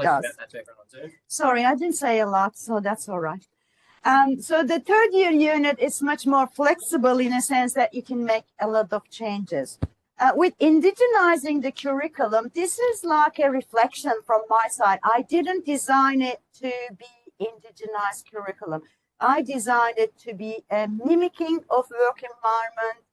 does. Sorry, I didn't say a lot, so that's all right. So the third year unit is much more flexible in a sense that you can make a lot of changes. With indigenizing the curriculum, this is like a reflection from my side. I didn't design it to be indigenized curriculum. I designed it to be a mimicking of work environment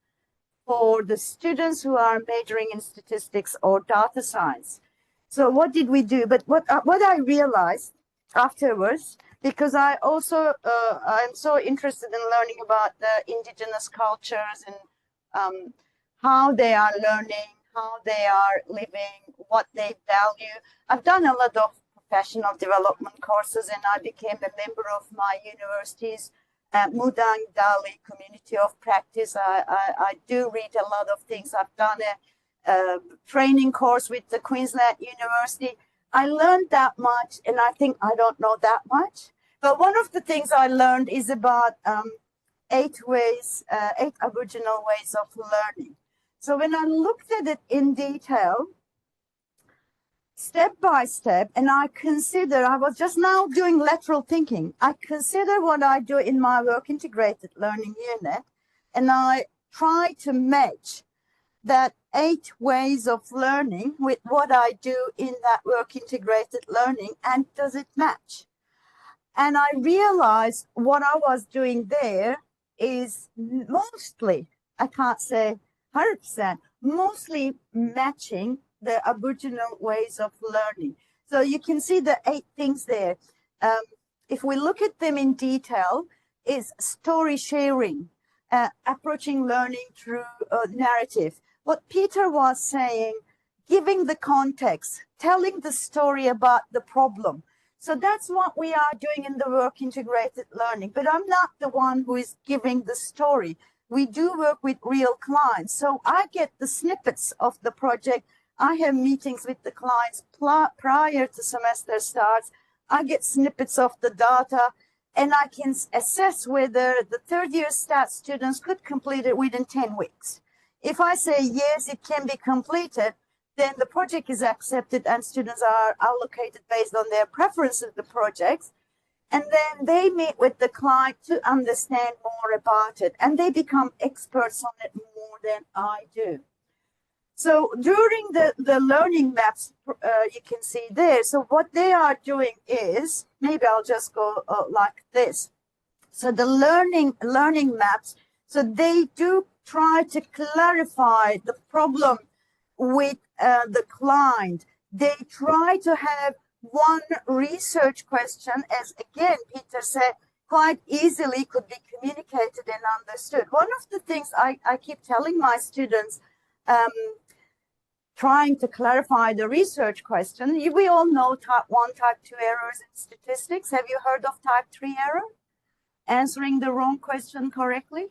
for the students who are majoring in statistics or data science. So what did we do? But what I realized afterwards, because I also I'm so interested in learning about the indigenous cultures and how they are learning, how they are living, what they value. I've done a lot of professional development courses, and I became a member of my university's Mudang Dali community of practice. I do read a lot of things. I've done a training course with the Queensland University. I learned that much, and I think I don't know that much. But one of the things I learned is about 8 Aboriginal ways of learning. So when I looked at it in detail, step by step, and I was just now doing lateral thinking. I consider what I do in my work integrated learning unit, and I try to match that 8 ways of learning with what I do in that work integrated learning, and does it match? And I realized what I was doing there is mostly, I can't say 100%, mostly matching the Aboriginal ways of learning. So you can see the 8 things there. If we look at them in detail, is story sharing, approaching learning through narrative. What Peter was saying, giving the context, telling the story about the problem. So that's what we are doing in the work integrated learning. But I'm not the one who is giving the story. We do work with real clients. So I get the snippets of the project. I have meetings with the clients prior to semester starts. I get snippets of the data, and I can assess whether the third year stats students could complete it within 10 weeks. If I say, yes, it can be completed, then the project is accepted and students are allocated based on their preference of the projects. And then they meet with the client to understand more about it, and they become experts on it more than I do. So during the learning maps, you can see there. So what they are doing is, maybe I'll just go like this. So the learning maps, so they do try to clarify the problem with the client. They try to have one research question, as again, Peter said, quite easily could be communicated and understood. One of the things I keep telling my students, trying to clarify the research question, we all know type 1, type 2 errors in statistics. Have you heard of type 3 error? Answering the wrong question correctly?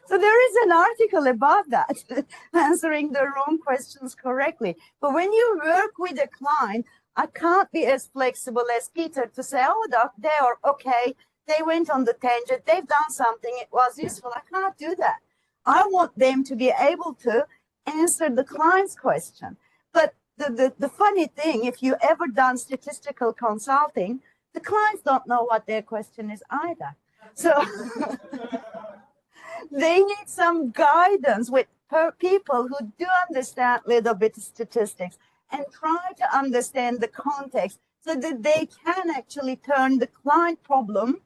So there is an article about that, answering the wrong questions correctly. But when you work with a client, I can't be as flexible as Peter to say, oh, doc, they are okay. They went on the tangent. They've done something. It was useful. I can't do that. I want them to be able to answer the client's question. But the funny thing, if you ever done statistical consulting, the clients don't know what their question is either. So they need some guidance with people who do understand a little bit of statistics and try to understand the context so that they can actually turn the client problem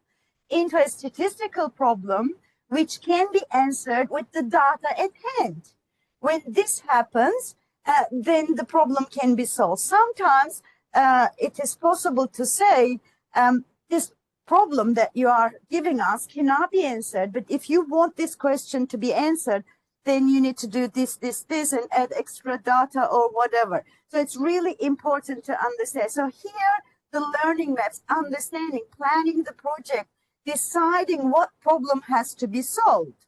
into a statistical problem which can be answered with the data at hand. When this happens, then the problem can be solved. Sometimes it is possible to say, this problem that you are giving us cannot be answered, but if you want this question to be answered, then you need to do this, and add extra data or whatever. So it's really important to understand. So here, the learning maps, understanding, planning the project, deciding what problem has to be solved.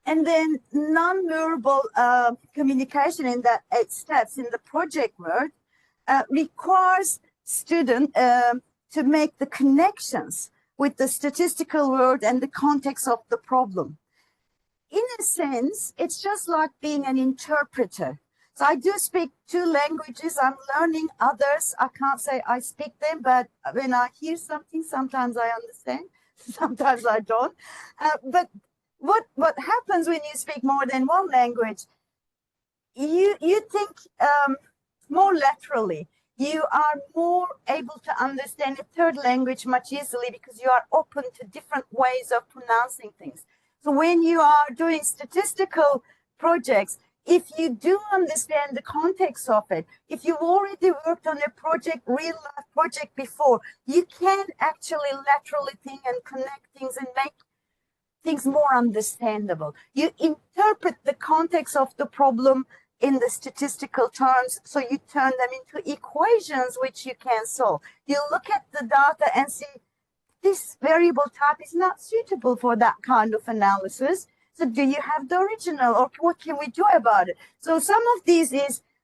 And then non-verbal communication in that 8 steps in the project work requires student to make the connections with the statistical world and the context of the problem. In a sense, it's just like being an interpreter. So I do speak 2 languages. I'm learning others. I can't say I speak them, but when I hear something, sometimes I understand, sometimes I don't. But what happens when you speak more than one language? You think more laterally. You are more able to understand a third language much easily because you are open to different ways of pronouncing things. So when you are doing statistical projects, if you do understand the context of it, if you've already worked on a project, real life project before, you can actually laterally think and connect things and make things more understandable. You interpret the context of the problem in the statistical terms, so you turn them into equations which you can solve. You look at the data and see this variable type is not suitable for that kind of analysis. So do you have the original, or what can we do about it? So some of these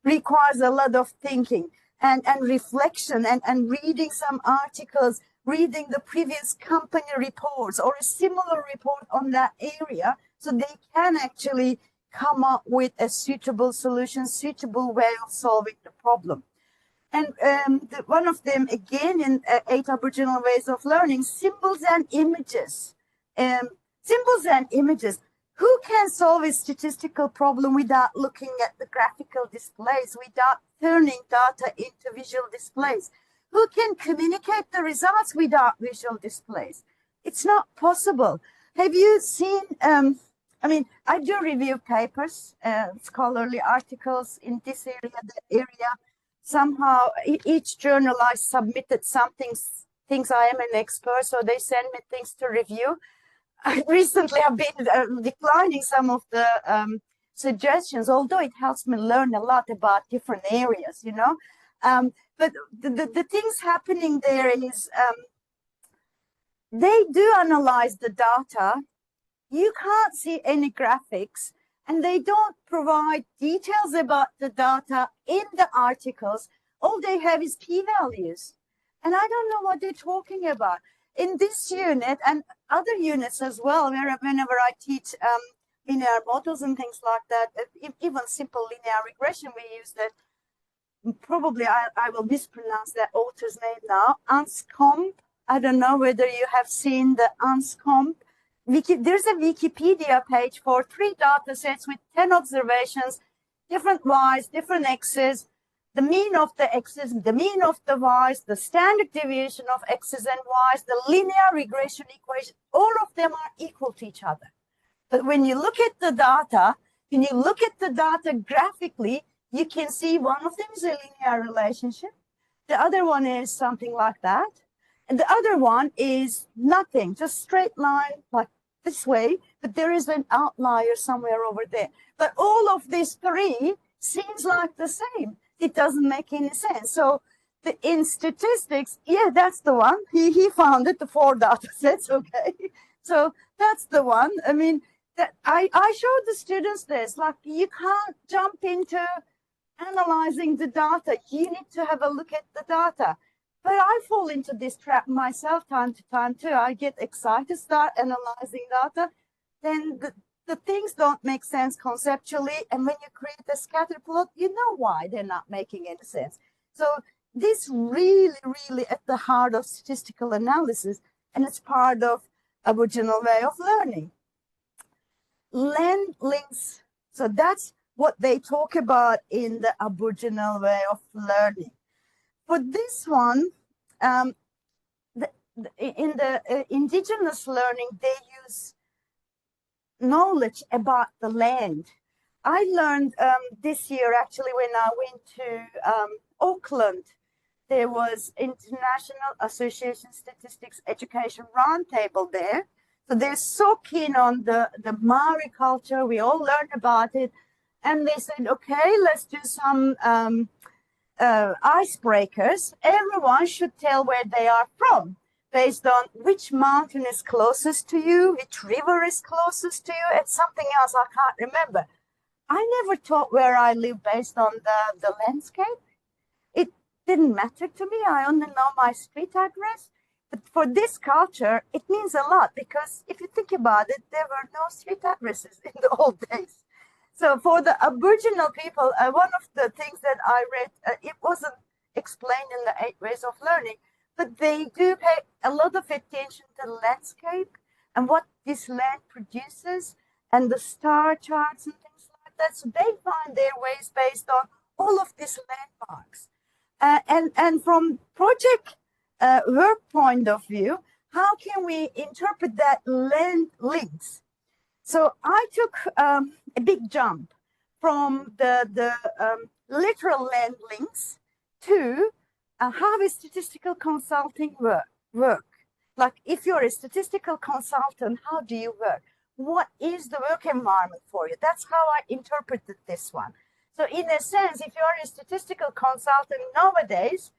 requires a lot of thinking and reflection and reading some articles, reading the previous company reports or a similar report on that area, so they can actually come up with a suitable solution, suitable way of solving the problem. And one of them, again, in 8 Aboriginal ways of learning, symbols and images. Symbols and images. Who can solve a statistical problem without looking at the graphical displays, without turning data into visual displays? Who can communicate the results without visual displays? It's not possible. Have you seen, I do review papers, scholarly articles in this area, that area. Somehow, each journal I submitted something, thinks I am an expert, so they send me things to review. I recently have been declining some of the suggestions, although it helps me learn a lot about different areas, you know. But the things happening there is they do analyze the data. You can't see any graphics, and they don't provide details about the data in the articles. All they have is p-values. And I don't know what they're talking about. In this unit and other units as well, whenever I teach linear models and things like that, even simple linear regression, we use that. Probably I will mispronounce that author's name now, Anscombe. I don't know whether you have seen the Anscombe. There's a Wikipedia page for 3 data sets with 10 observations, different y's, different x's, the mean of the x's, the mean of the y's, the standard deviation of x's and y's, the linear regression equation, all of them are equal to each other. But when you look at the data, graphically, you can see one of them is a linear relationship. The other one is something like that. And the other one is nothing, just straight line like this way, but there is an outlier somewhere over there. But all of these 3 seems like the same. It doesn't make any sense. So in statistics, yeah, that's the one. He found it, the 4 data sets, okay. So that's the one. I mean, that I showed the students this, like you can't jump into analyzing the data. You need to have a look at the data. But I fall into this trap myself time to time too. I get excited, start analyzing data, then the things don't make sense conceptually. And when you create a scatter plot, you know why they're not making any sense. So this really, really at the heart of statistical analysis, and it's part of Aboriginal way of learning. Land links. So that's what they talk about in the Aboriginal way of learning. For this one, in the Indigenous learning, they use knowledge about the land. I learned this year, actually, when I went to Auckland, there was International Association Statistics Education Roundtable there. So they're so keen on the Maori culture. We all learned about it. And they said, okay, let's do some icebreakers. Everyone should tell where they are from based on which mountain is closest to you, which river is closest to you, and something else I can't remember. I never taught where I live based on the landscape. It didn't matter to me. I only know my street address. But for this culture, it means a lot because if you think about it, there were no street addresses in the old days. So for the Aboriginal people, one of the things that I read, it wasn't explained in the 8 Ways of Learning, but they do pay a lot of attention to landscape and what this land produces and the star charts and things like that. So they find their ways based on all of these landmarks. And from project work point of view, how can we interpret that land links? So I took a big jump from the literal land links to how is statistical consulting work? Like if you're a statistical consultant, how do you work? What is the work environment for you? That's how I interpreted this one. So in a sense, if you're a statistical consultant nowadays,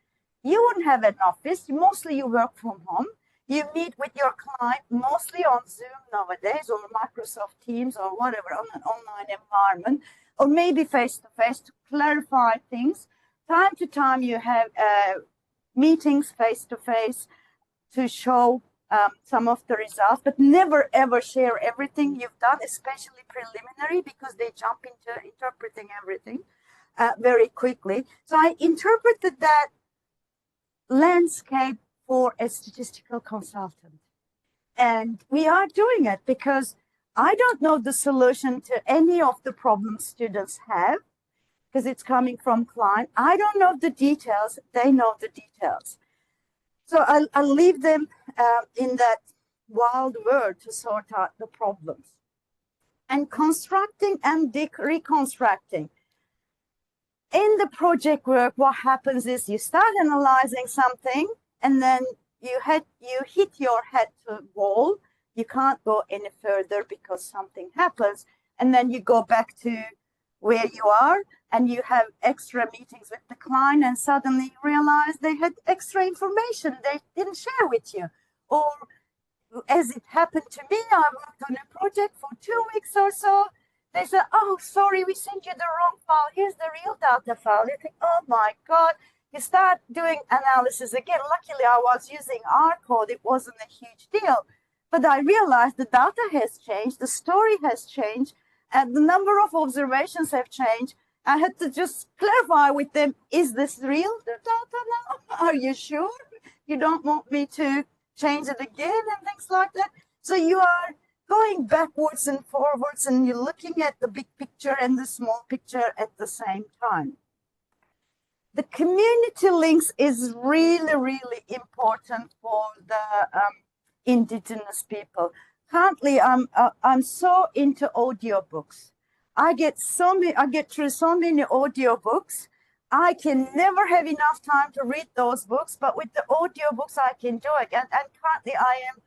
you wouldn't have an office. Mostly you work from home. You meet with your client mostly on Zoom nowadays or Microsoft Teams or whatever, on an online environment, or maybe face-to-face to clarify things. Time to time you have meetings face-to-face to show some of the results, but never ever share everything you've done, especially preliminary, because they jump into interpreting everything very quickly. So I interpreted that landscape for a statistical consultant. And we are doing it because I don't know the solution to any of the problems students have, because it's coming from client. I don't know the details, they know the details. So I'll leave them in that wild world to sort out the problems. And constructing and reconstructing. In the project work, what happens is you start analyzing something, and then you hit your head to wall. You can't go any further because something happens, and then you go back to where you are, and you have extra meetings with the client, and suddenly you realize they had extra information they didn't share with you. Or as it happened to me, I worked on a project for 2 weeks or so. They said, oh, sorry, we sent you the wrong file. Here's the real data file. You think, oh my God. You start doing analysis again. Luckily, I was using R code. It wasn't a huge deal. But I realized the data has changed, the story has changed, and the number of observations have changed. I had to just clarify with them, is this real data now? Are you sure? You don't want me to change it again and things like that? So you are going backwards and forwards, and you're looking at the big picture and the small picture at the same time. The community links is really, really important for the Indigenous people. Currently, I'm so into audiobooks. I get through so many audiobooks. I can never have enough time to read those books, but with the audiobooks, I can enjoy it. And currently, I am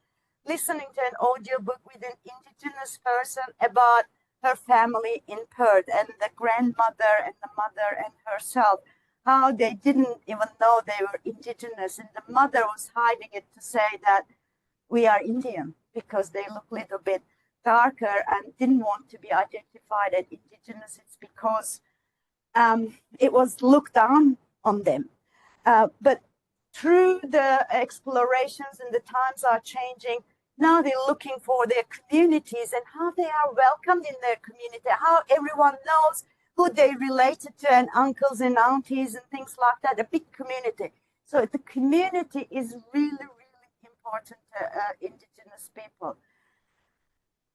listening to an audiobook with an Indigenous person about her family in Perth and the grandmother and the mother and herself, how they didn't even know they were Indigenous. And the mother was hiding it to say that we are Indian because they look a little bit darker and didn't want to be identified as Indigenous. It's because it was looked down on them. But through the explorations and the times are changing, now they're looking for their communities and how they are welcomed in their community, how everyone knows who they related to, and uncles and aunties and things like that, a big community. So the community is really, really important to Indigenous people.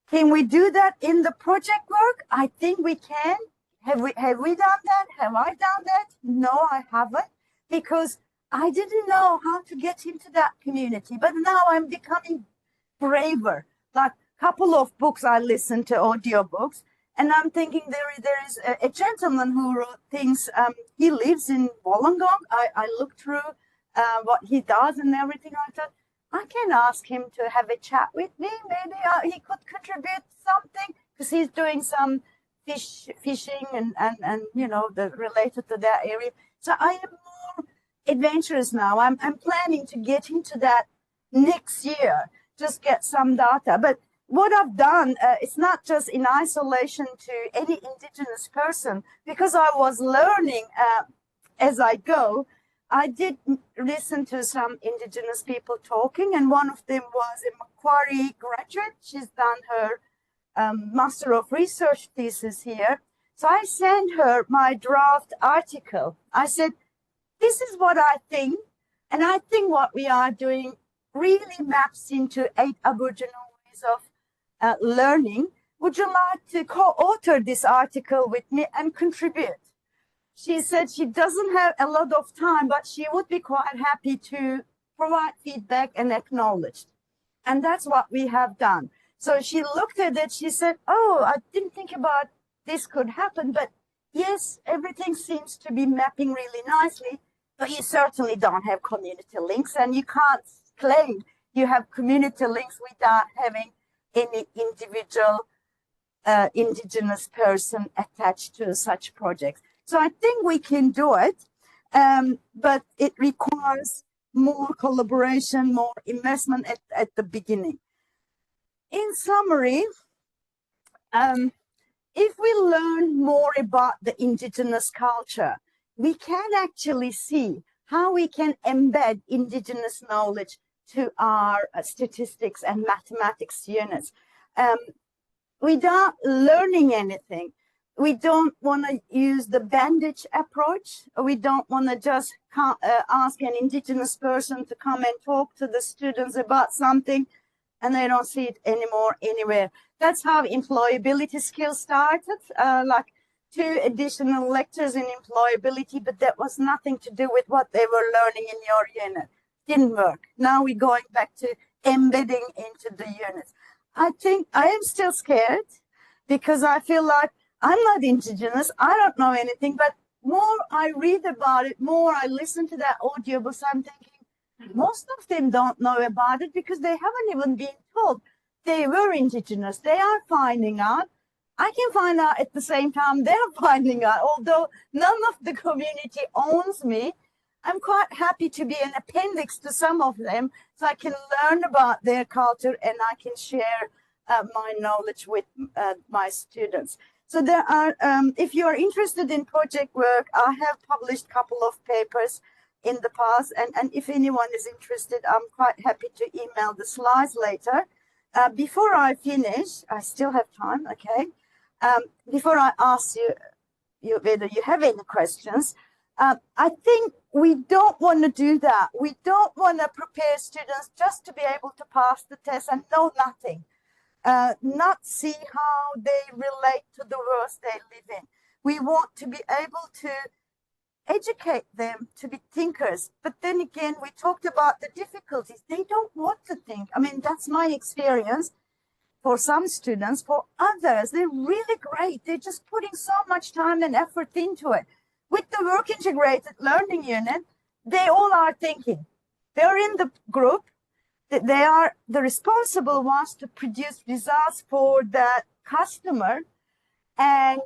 Can we do that in the project work? I think we can. Have we done that? Have I done that? No, I haven't, because I didn't know how to get into that community. But now I'm becoming braver. Like a couple of books I listen to, audiobooks, and I'm thinking there is a gentleman who wrote things. He lives in Wollongong. I looked through what he does and everything. I thought, I can ask him to have a chat with me. Maybe he could contribute something, because he's doing some fishing and you know, related to that area. So I am more adventurous now. I'm planning to get into that next year, just get some data. But what I've done, it's not just in isolation to any Indigenous person, because I was learning as I go. I did listen to some Indigenous people talking, and one of them was a Macquarie graduate. She's done her Master of Research thesis here. So I sent her my draft article. I said, this is what I think, and I think what we are doing really maps into 8 Aboriginal ways of learning. Would you like to co-author this article with me and contribute? She said she doesn't have a lot of time, but she would be quite happy to provide feedback and acknowledge. And that's what we have done. So she looked at it, she said, oh, I didn't think about this could happen, but yes, everything seems to be mapping really nicely, but you certainly don't have community links, and you can't claim you have community links without having any individual Indigenous person attached to such projects. So I think we can do it, but it requires more collaboration, more investment at the beginning. In summary, if we learn more about the Indigenous culture, we can actually see how we can embed Indigenous knowledge to our statistics and mathematics units. Without learning anything, we don't want to use the bandage approach. We don't want to just ask an Indigenous person to come and talk to the students about something and they don't see it anymore anywhere. That's how employability skills started, like 2 additional lectures in employability, but that was nothing to do with what they were learning in your unit. Didn't work. Now we're going back to embedding into the units. I think I am still scared because I feel like I'm not Indigenous. I don't know anything, but more I read about it, more I listen to that audiobooks, I'm thinking, most of them don't know about it because they haven't even been told they were Indigenous. They are finding out. I can find out at the same time they're finding out. Although none of the community owns me, I'm quite happy to be an appendix to some of them so I can learn about their culture and I can share my knowledge with my students. So there are, if you are interested in project work, I have published a couple of papers in the past, and if anyone is interested, I'm quite happy to email the slides later. Before I finish, I still have time, okay? Before I ask you whether you have any questions, I think we don't want to do that. We don't want to prepare students just to be able to pass the test and know nothing, not see how they relate to the world they live in. We want to be able to educate them to be thinkers. But then again, we talked about the difficulties. They don't want to think. I mean, that's my experience for some students. For others, they're really great. They're just putting so much time and effort into it. With the work integrated learning unit, they all are thinking. They're in the group. They are the responsible ones to produce results for the customer, and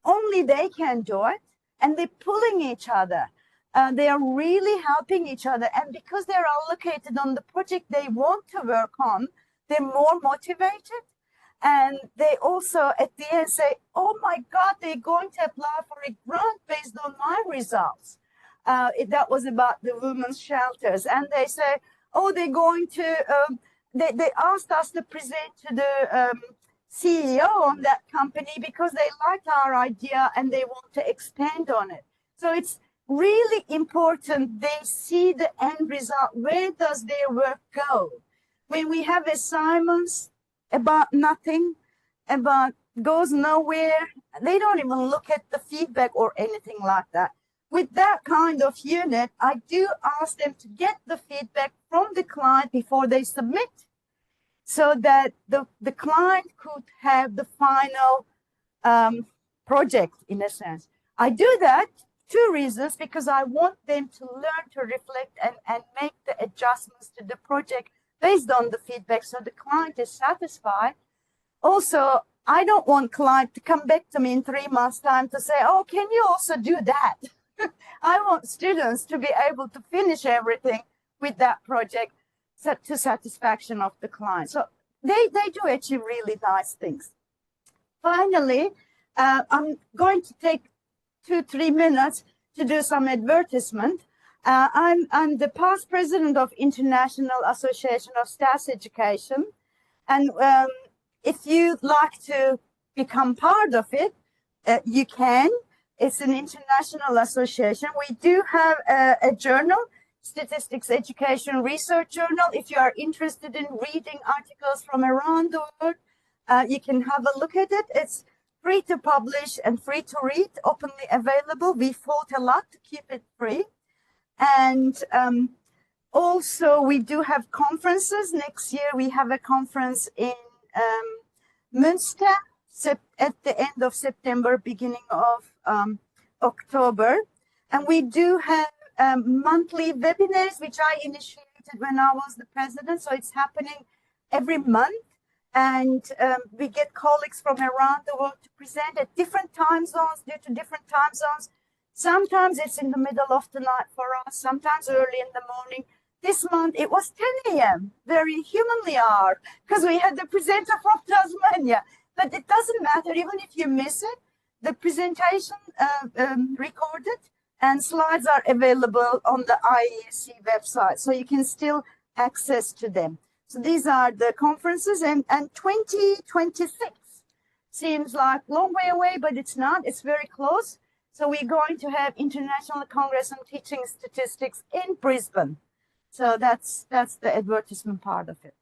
only they can do it. And they're pulling each other. They are really helping each other. And because they're allocated on the project they want to work on, they're more motivated. And they also at the end say, oh my God, they're going to apply for a grant based on my results. That was about the women's shelters. And they say, oh, they're going to, they asked us to present to the CEO on that company because they liked our idea and they want to expand on it. So it's really important they see the end result. Where does their work go? When we have assignments about nothing, about goes nowhere, they don't even look at the feedback or anything like that. With that kind of unit, I do ask them to get the feedback from the client before they submit, so that the client could have the final project, in a sense. I do that 2 reasons, because I want them to learn to reflect and make the adjustments to the project based on the feedback so the client is satisfied. Also, I don't want client to come back to me in 3 months' time to say, oh, can you also do that? I want students to be able to finish everything with that project to satisfaction of the client. So they do achieve really nice things. Finally, I'm going to take 2-3 minutes to do some advertisement. I'm the past president of International Association of Stats Education. And if you'd like to become part of it, You can. It's an international association. We do have a journal, Statistics Education Research Journal. If you are interested in reading articles from around the world, you can have a look at it. It's free to publish and free to read, openly available. We fought a lot to keep it free. And also, we do have conferences. Next year, we have a conference in Münster at the end of September, beginning of October. And we do have monthly webinars, which I initiated when I was the president. So it's happening every month. And we get colleagues from around the world to present at different time zones, due to different time zones. Sometimes it's in the middle of the night for us, sometimes early in the morning. This month it was 10 a.m., very humanly hour, because we had the presenter from Tasmania. But it doesn't matter, even if you miss it, the presentation recorded and slides are available on the IESC website, so you can still access to them. So these are the conferences, and 2026 seems like a long way away, but it's not, it's very close. So we're going to have International Congress on Teaching Statistics in Brisbane. So that's the advertisement part of it.